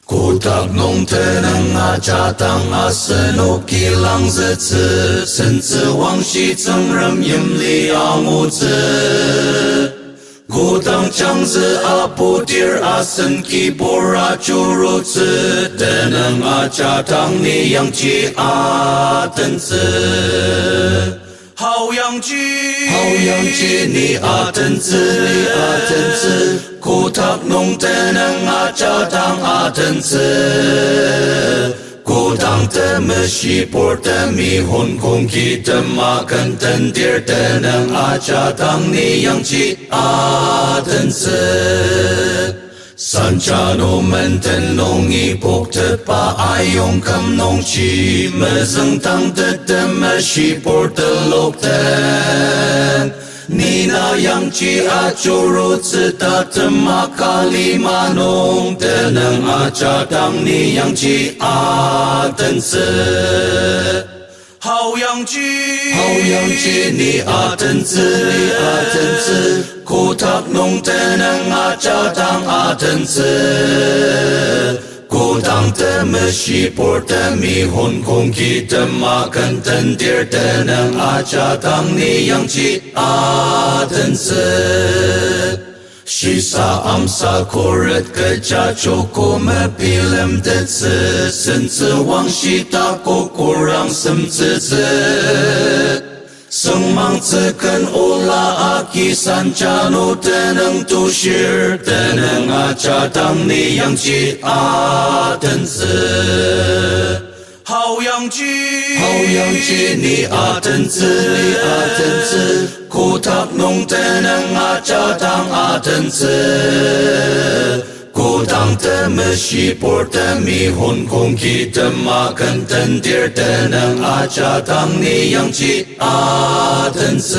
Kutak nung teneng aja tang asenu kilang zi sen zi wang xi zeng rem yim li ang zi Kutak chang zi a pu dir a sen ki bora chu ru zi teneng aja tang ni yang ji a ten zi好阳鸡，好阳鸡，你阿真子，你阿真子，苦塔弄得能阿扎当阿真子，苦当的么西波的米混空气的马根登点的能阿扎当你阳鸡阿真子。San cha no men ten nong i bok te pa ai yong kam nong chi me zeng tang te te me shi por te lok ten ni na yang chi a chu ru zi ta te ma ka li ma nong te neng a cha tang ni yang chi a ten zi好阳鸡，好阳鸡，你阿真子，你阿真子，苦塔弄得能阿扎当阿真子，苦当的么西波的米混空气的马根登点的能阿扎当你阳鸡阿真子。Shisa amsa koret keja joko me pilem de zi sen zi wang shi ta ko kurang sem zi zi Seng mang zi ken ula aki san cha no teneng tu shir teneng a cha tang ni yang ji a ten zi好阳鸡，好阳鸡，你阿真子，你阿真子，苦塔弄得能阿扎当阿真子，苦当的么西波的米混空气的马根登点的能阿扎当你阳鸡阿真子。